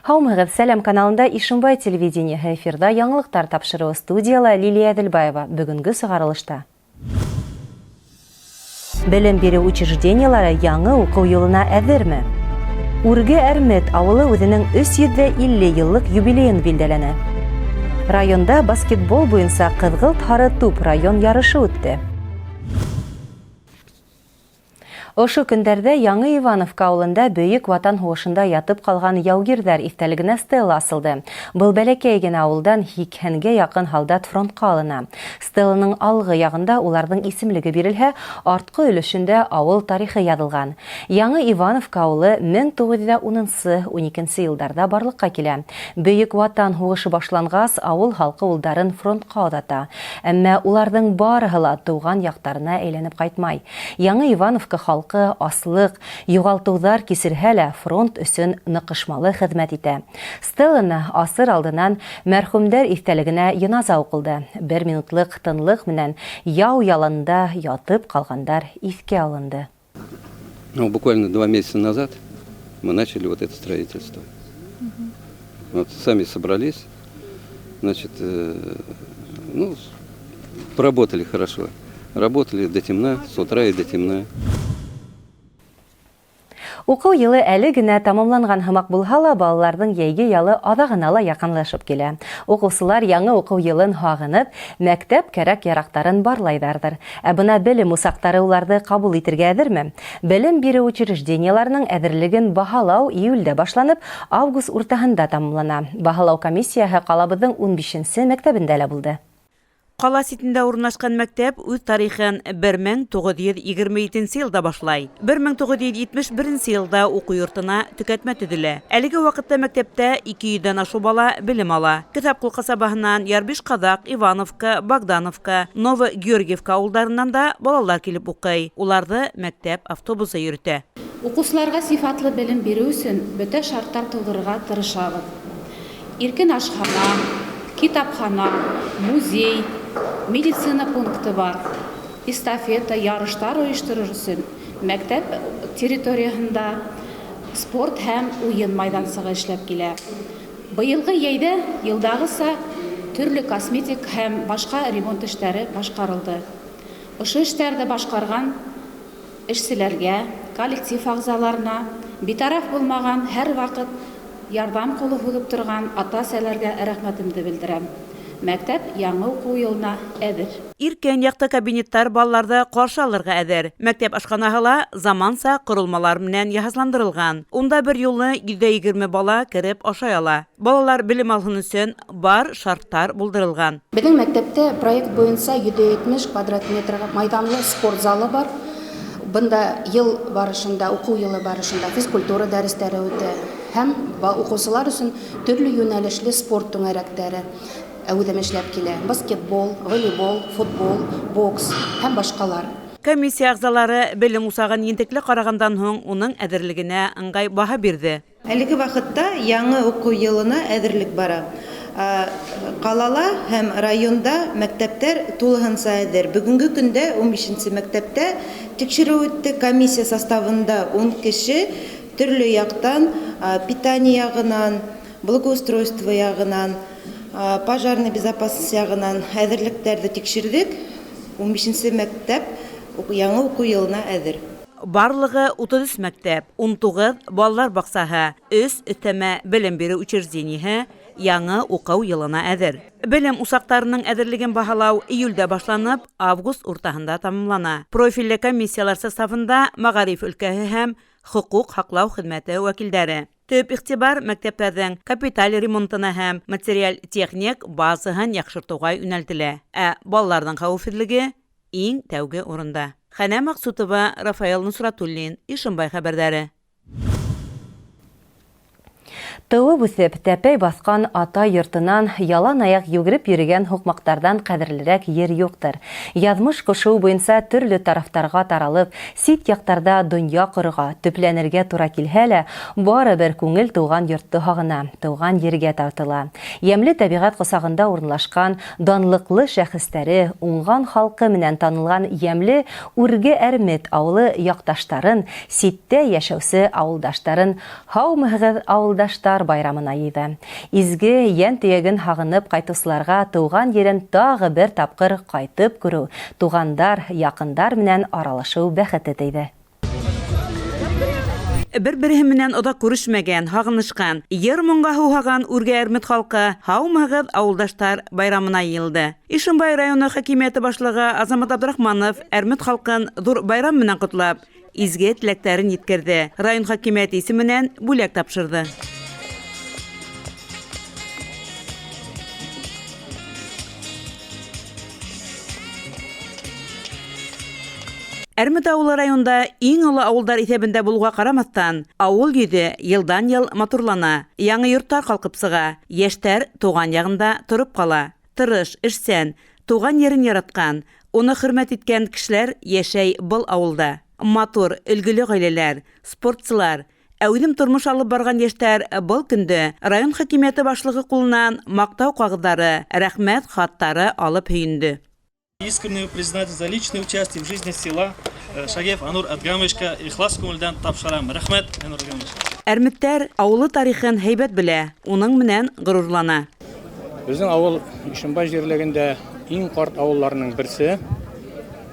Һаумыгыз, Сәлам каналында Ишембай телевидениеһы эфирда яңылыктар тапшыруы студияла Лилия Әділбаева бүгінгі сығарылышта. Белем бирү учреждениялары яңы уку елына әзерме? Үрге Әрмет авылы үзенең 350 еллык юбилеен билдәләнә. Районда баскетбол буенча Кызгылт Хары туп район ярышы үтте. Ошу көндәрдә Яңы Ивановка авылында бөек ватан һугышында ятып калган яугирдәр истәлегенә стелла асылды. Был бәләкәй генә авылдан 80-гә якын солдат фронтка алына. Стелланың алгы ягында уларның исемлеге бирелһә, арткы өлешендә авыл тарихы язылган. Яңы Ивановка авылы 1910-12 елларда барлыкка килә. Бөек ватан һугышы башлангас, авыл халкы улдарын фронтка озата. Әмма уларның барыһы ла туган яктарына әйләнеп кайтмай. Яңы Ивановка аслык, югалтуҙар кисерһә лә фронт өсөн ныҡышмалы хеҙмәт итә. Стелланы асыр алдынан мәрхүмдәр иҫтәлегенә йыназа уҡылды. 1 минутлык тынлыҡ менән яу яланында ятып ҡалғандар иҫкә алынды. Буквально 2 месяца назад мы начали вот это строительство. Вот, сами собрались, значит, поработали хорошо. Работали до темна, с утра и до темна. Уку йылы әле генә тамамланган һымак булһа ла, балаларның йәйге ялы аҙағына ла яҡынлашып килә. Уҡыусылар яңы уку йылын һағынып, мәктәп кәрәк-ярактарын барлайҙарҙыр. Ә бына белем усаҡтары уларҙы ҡабул итергә әҙерме? Белем бирү учрежденияларының әҙерлеген баһалау июлдә башланып, август уртаһында тамамлана. Баһалау комиссияһы ҡалабыҙҙың 15-нсе мәктәбендә лә булды. Ҡала ситендә урынлашҡан мәктәп үҙ тарихын 1927 йылда башлай. 1971 йылда уҡыу йортона төкәтмә төҙөлә. Әлеге ваҡытта мәктәптә 200-дән ашу бала белем ала. Көтапҡул ҡасабаһынан Ярбиш-Ҡаҙаҡ, Ивановка, Богдановка, Ново-Георгиевка ауылдарынан да балалар килеп уҡый. Уларҙы мәктәп автобусы йөрөтә. Уҡыусыларға сифатлы белем бирү өсөн бөтә шарттар тыуҙырырға тырышабыҙ. Иркен ашхана, китапхана, музей, медицина пункты бар. Эстафета, ярыштар ойыштырыр өсөн мәктәп территорияһында спорт һәм уйын майҙансығы эшләп килә. Быйылғы йәйҙә йылдағыса төрлө косметик һәм башҡа ремонт эштәре башҡарылды. Ошо эштәрҙе башҡарған эшселәргә, коллектив ағзаларына, битараф булмаған һәр ваҡыт ярҙам ҡулы һуҙып торған ата-әсәләргә рәхмәтемде белдерәм. Мәктәп яңы уҡыу йылына әҙер. Иркен яҡты кабинеттар балаларҙы ҡаршы алырға әҙер. Мәктәп ашханаһы ла заманса ҡоролмалар менән яһазландырылған. Унда бер юлы 120 бала кереп ашай ала. Балалар белем алһын өсөн бар шарттар булдырылған. Беҙҙең мәктәптә проект буйынса 170 квадрат метр майҙанлы спорт залы бар. Бында йыл барышында, уҡыу йылы барышында физкультура дәрестәре үтә. Һәм уҡыусылар өсөн төрлө йүнәлешле спорт түңәрәктәре әүҙем эшләп килә. Баскетбол, волейбол, футбол, бокс һәм башҡалар. Комиссия ағзалары белем усағын ентекле ҡарағандан һуң уның әҙерлегенә ыңғай баһа бирҙе. Әлеге ваҡытта яңы уҡыу йылына әҙерлек бара. Ҡалала һәм районда мәктәптәр тулыһынса әҙер. Бөгөнгө көндә 15-нсе мәктәптә тикшереү үтте. Комиссия составында 10 кеше төрлө яҡтан, питание яғынан, благоустройство яғынан, пожарный безопасность яғынан әҙерлектәрҙе тикшерҙек. 15-нсе мәктәп яңы уҡыу йылына әҙер. Барлығы 33 мәктәп, 19 балалар баҡсаһы, 3 өтәмә белем бирү учреждениеһы яңы уҡыу йылына әҙер. Белем усаҡтарының әҙерлеген баһалау июлдә башланып, август уртаһында тамамлана. Профилле комиссиялар составында мәғариф өлкәһе һәм хоҡуҡ һаҡлау хеҙмәте вәкилдәре. Төп иғтибар мәктәптәрҙең капиталь ремонтына һәм материаль техник базаһын яҡшыртыуға йүнәлтелә. Ә балаларҙың хәүефһеҙлеге иң тәүге урында. Хәнә Мәҡсүтова, Рафаэл Нусратуллин, Ишембай хәбәрҙәре. Тыуып үҫеп, тәпәй баҫҡан ата йортонан ялан аяҡ йүгереп йөрөгән һуҡмаҡтарҙан ҡәҙерлерәк ер юҡтыр. Яҙмыш ҡушыуы буйынса төрлө тарафтарға таралып, сит яҡтарҙа донъя ҡорға, төпләнергә тура килһә лә, барыбер күңел тыуған йортто һағына, тыуған ергә тартыла. Йәмле тәбиғәт ҡосағында урынлашҡан данлыҡлы шәхестәре, уңған халҡы менән танылған йәмле Үрге Әрмет ауылы яҡташтарын, ситтә йәшәүсе ауылдаштарын, һаумыһығыҙ ауылдаштар, Тугандар байрамына йыйды. Изге йән төяген һагынып кайтучыларга туган ерен тагы бер тапкыр кайтып күрү, тугандар, якындар менән аралашуу бәхете тейде. Бір-бірі менен ода күрешмәгән, һагынышкан, йыр-моңга һуһаган Үргә Әрмет халкы һаумагыз авылдаштар байрамына йыелды. Ишембай районы хакимияте башлыгы Азамат Абдрахманов Әрмет халкын зур байрам менән котлап, изге теләкләрен yetkерде. Район хакимияте исеменнән бүләк тапшырды. Әрмет авылы районда иң олы авылдар исәбендә булуга карамастан, авыл йөзе елдан-ел матурлана, яңа йорттар калкып сыга, яшьтәр туган ягында торып кала. Тырыш, эшсән, туган ерен яраткан, уны хөрмәт иткән кешеләр яшәй был авылда. Матур, өлгеле гаиләләр, спортчылар, әүдем тормыш алып барган яшьтәр был көндә район хакимияте башлыгы кулыннан мактау кагыдары, рәхмәт хаттары алып һөенде. Искренне признательность за личное участие в жизни села Шагев Анур Адгамовичка ихлас күңелдән тапшырам. Рәхмәт, Анур Адгамович. Әрметтәр авылы тарихын һәйбәт белә, уның менән горурлана. Безнең авыл Ишембай җирлегендә иң карт авылларның берсе.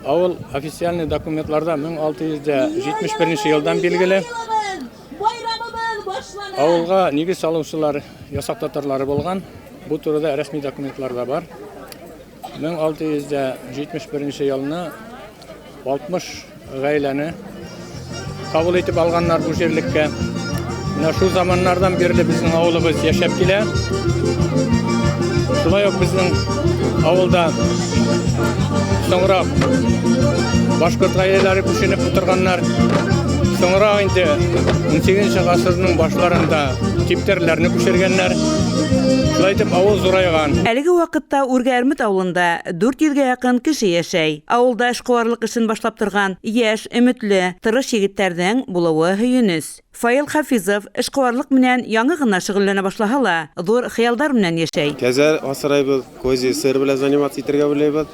Авыл официальный документларда 1671 елдан билгеле. Авылга нигез салучылар, ясак татарлары булган. Бу турыда рәсми документларда бар. 1671 елны 60 гаиләне кабул итеп алганнар бу җирлеккә. Менә шу заманнардан бирле безнең авылыбыз яшәп килә. Шулай ук безнең авылда соңрак башкорт гаиләләре күченеп утырганнар. Соңрак инде 18 гасырның башларында типтерләрне күчергәннәр. Шулай итеп авыл зурайган. Әлеге вакытта Үргә Әрмет авылында 400-гә якын кеше яшәй. Авылда эшкуарлык эшен башлап торган яшь, өметле, тырыш егетләрнең булуы һөенес. Фаил Хафизов эшкуарлык менән яңа гына шөгыльләнә башлаһа ла, зур хыялдар менән яшәй. Кәзәр асрайбыз, көзе сыр белән заниматься итәргә беләбез.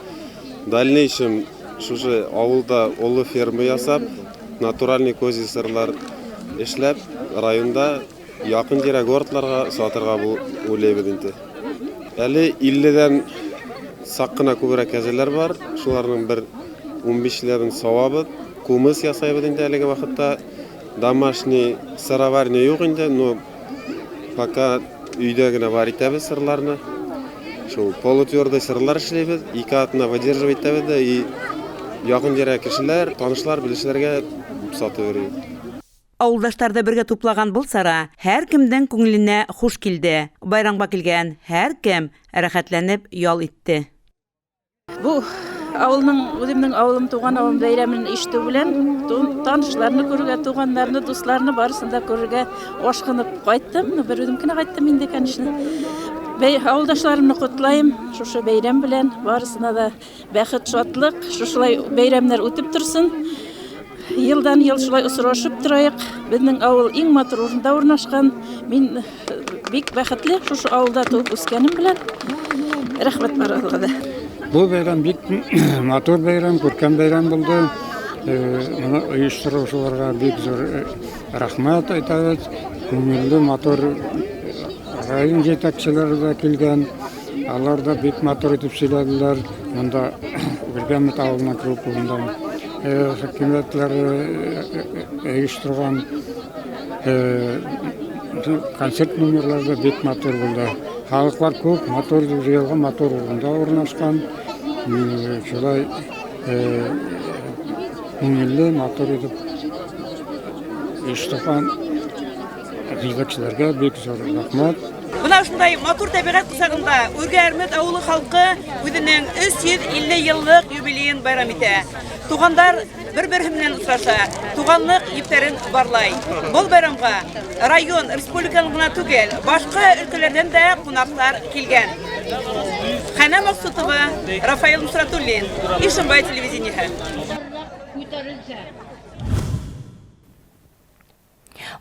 Дальнейшем шушы авылда олы ферма ясап, натуральный көзе сырлар эшләп, районда якын җирә гортларга сатырга бу уйлыйбыз инде. Әле 50дән сак кына күбрәк кәзәләр бар. Шуларның бер 15ләрен савабыз, кумыс ясайбыз инде әлеге вакытта. Домашний сыроварня юк инде, но пока өйдә генә бар итәбез сырларны. Шул полутвердый сырлар эшләйбез, 2 атна выдерживать итәбез дә и якын җирә кешеләр, танышлар, билешләргә сатып йөрибез. Авылдаштарды бергә туплаган был сара һәр кемдән күңеленә хуш килде. Байрамга килгән һәр кем рәхәтләнеп ял итте. Бу авылның, үземнең авылым туган авылым бәйрәмен ишетү белән танышларны күрергә, туганнарны, дусларны барысын да күрергә ашкынып кайттым. Бер үзем генә кайттым инде, конечно. Авылдашларымны котлайм, шушы бәйрәм белән барысына да бәхет, шатлык, шушылай бәйрәмнәр үтеп торсын. Елдан ел шулай осрашып торайык. Безнең авыл иң матур урында урнашкан. Мин бик бәхетле шушы авылда туып үскәнем белән. Рәхмәт барыгызга да. Бу бәйрәм бик матур бәйрәм, күркәм бәйрәм булды. Моны оештыручыларга бик зур рәхмәт әйтәбез. Күңелле матур район җитәкчеләре дә килгән. Алар да бик матур итеп сөйләделәр. Монда Үргә авылына күп булган. Хакимиятләре оештырган концерт номерлары бик матур булды. Халыклар күп, матур җыелган, матур урында урнашкан. Шулай күңелле, матур итеп оештырган җитәкчеләргә бик зур рәхмәт. Менә шундай матур табигать кысагында Үргә Әрмет авылы халкы үзенең 350 еллык юбилеен байрам итә. Тугандар бер-бере белән очраша, туганлык ифтарын барлай. Бу байрамга район, республиканың гына түгел, башка өлкәләрдән дә кунаклар килгән. Хана Максутова, Рафаил Мусратуллин, Ишембай телевидениеһе.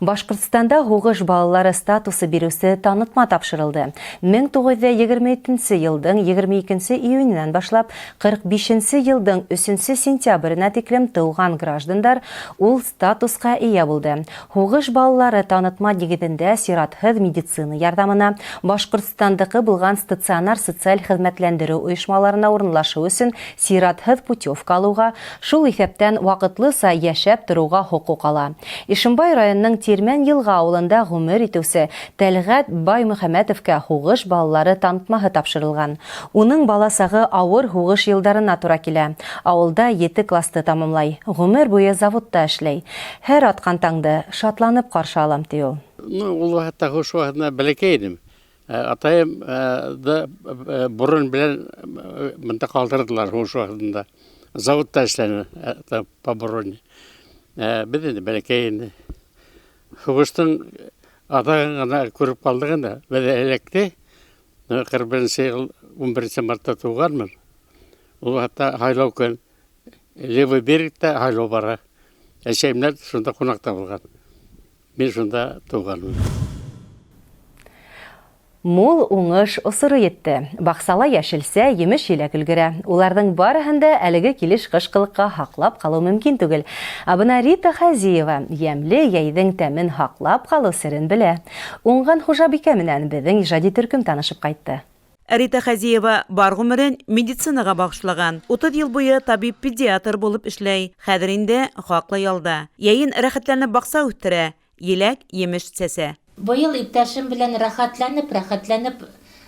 Башкортстанда һугыш балалары статусы бирүсе танытма тапшырылды. 1923 елдың 22 июненнән башлап 45 елдың 3 сентябренә тиклем тыуган граждандар ул статуска ия булды. Һугыш балалары танытма нигезендә сиратһыз медицина ярдәменә Башкортстандагы булган стационар социаль хезмәтләндерү оешмаларына урынлашу өчен сиратһыз путевка алуга, шул исәптән вакытлыса яшәп торуга хокук ала. Ишембай районының Тирмән елга авылында гомер итүсе Тәлгать Баймөхәммәтовка һугыш балалары танытмаһы тапшырылган. Уның баласагы авыр һугыш елдарына туры килә. Авылда 7 классты тамамлай. Гомер буе заводта эшләй. Һәр аткан таңды шатланып каршы алам ди ул. Ул хәтта хуш вакытында бәләкәй идем. Атайым да бурын белән монда калдырдылар хуш вакытында. Заводта эшләне по обороне. Без инде бәләкәй инде. Хуштың атагына күреп калдык инде. Без электе 41 ел 11 мартта туганмын. Ул хәтта хайлау көн левый берегтә хайлау бара. Әшәймнәр шунда кунакта булган. Мин шунда туганмын. Мул уңыш осыры етте. Баксала яшелсә, емеш еләк өлгерә. Уларның барыһында әлеге килеш кышкылыкка хаклап калу мөмкин түгел. Абына Рита Хазиева ямле яйдың тәмен хаклап калу сирен белә. Уңган хужабикә менән безнең иҗади төркем танышып кайтты. Рита Хазиева бар гомерен медицинага багышлаган. 30 ел буе табиб-педиатр булып эшләй. Хәзер инде хаклы ялда. Яйын рәхәтләнеп бакса үттерә. Еләк емеш сәсә. Быел иптәшем белән рәхәтләнеп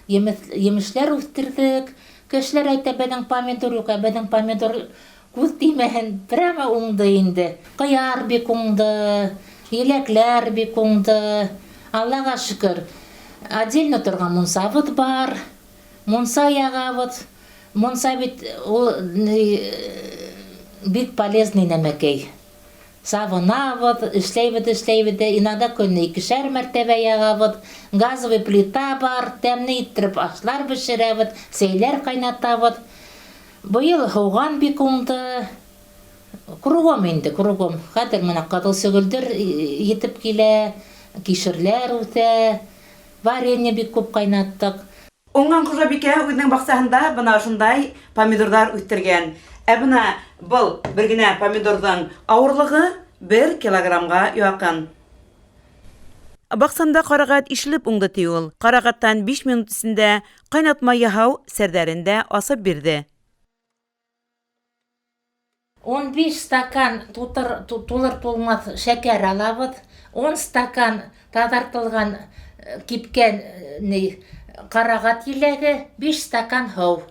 емешләр үстердек. Кешеләр әйтә, беҙҙең помидор юк, беҙҙең помидор күҙ тимәһен, прямо уңды инде. Ҡыяр бик уңды, еләкләр бик уңды. Аллаға шөкөр. Отдельно торған мунсабыҙ бар. Мунса яғабыҙ. Мунса бит бик полезный нәмәкәй. Савынабыҙ, эшләйбеҙ, иногда көнне 2 мәртәбә яғабыҙ. Газовый плита бар, тәмне иттереп ашлар бешерәбеҙ, сәйләр ҡайнатабыҙ. Быйыл һауған бик уңды. Кругом инде, кругом. Хәҙер менә ҡыҙыл сөгөлдөр етеп килә, кишерләр үҫә, варенье бик күп ҡайнаттык. Уңған хужабикә үҙенең баҡсаһында бына шундай помидорҙар үҫтергән. Бына был бер генә помидорҙың ауырлығы 1 килограммға яҡын. Баҡсамда ҡарағат ишелеп уңды ти ул. Ҡарағаттан 5 минут эсендә ҡайнатма яһау сәрҙәрендә асып бирҙе. 15 стакан тулыр-тулмаҫ шәкәр алабыҙ. 10 стакан таҙартылған кипкән ҡарағат еләге, 5 стакан һыу.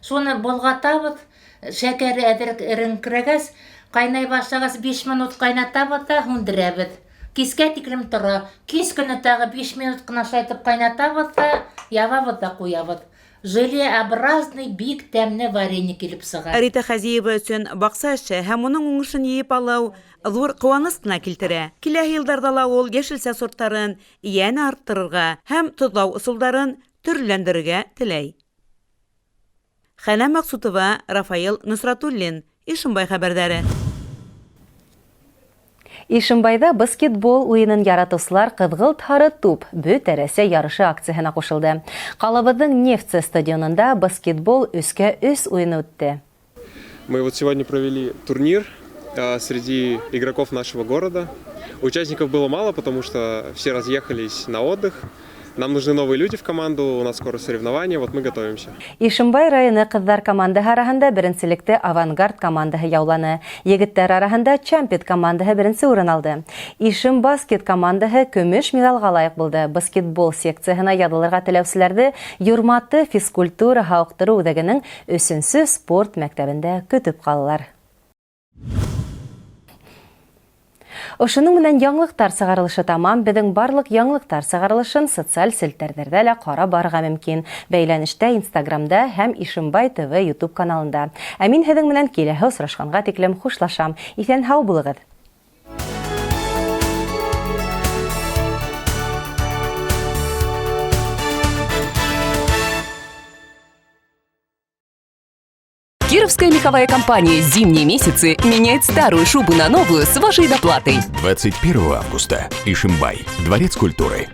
Шуны болғатабыҙ. Шәкәр эреңкрәгәс, ҡайнай башлағас 5 минут ҡайнатабыҙ да һүндерәбеҙ. Кискә тиклем тора. Кис көнө тағы 5 минут ҡына шайтып ҡайнатабыҙ да, ябабыҙ да ҡуябыҙ. Желеобразный бик тәмле варенье килеп сыға. Рита Хазиева өсөн баҡса эше һәм уның уңышын йыйып алыу ҙур ҡыуаныс ҡына килтерә. Киләһе йылдарҙа ла ул йәшелсә сорттарын йәнә арттырырға һәм тоҙлау ысулдарын төрләндерергә теләй. Хәнә Мәҡсүтова, Рафаил Носратуллин, Ишембай хәбәрҙәре. Ишембайда баскетбол уйынын яратыусылар ҡыҙғылт һары туп бөтәрәсә ярышы акцияһына ҡушылды. Ҡалабыҙҙың Нефтсе стадионында баскетбол 3-3 уйыны үтте. Мы вот сегодня провели турнир среди игроков нашего города. Участников было мало, потому что все разъехались на отдых. Нам нужны новые люди в команду, у нас скоро соревнования, вот мы готовимся. Ишембай районы ҡыҙҙар командаһы араһында беренселекте Авангард командаһы яуланы. Егеттәр араһында Чампет командаһы беренсе урын алды. Ишем баскет командаһы көмөш медалға лайыҡ булды. Баскетбол секцияһына яҙылырға теләүселәрҙе Юрматы физкультура һауыҡтырыу үҙәгенең 3-нче спорт мәктәбендә көтөп ҡалалар. Ошоның менән яңлыҡтар сығарылышы тамам. Беҙҙең барлыҡ яңлыҡтар сығарылышын социаль селтәрҙәрҙә лә ҡарап барырға мөмкин. Бәйләнештә Инстаграмда һәм Ишембай ТВ YouTube каналында. Ә мин һеҙҙең менән киләһе осрашҡанға тиклем хушлашам. Иҫән һау булығыҙ. Кировская меховая компания «Зимние месяцы» меняет старую шубу на новую с вашей доплатой. 21 августа. Ишимбай. Дворец культуры.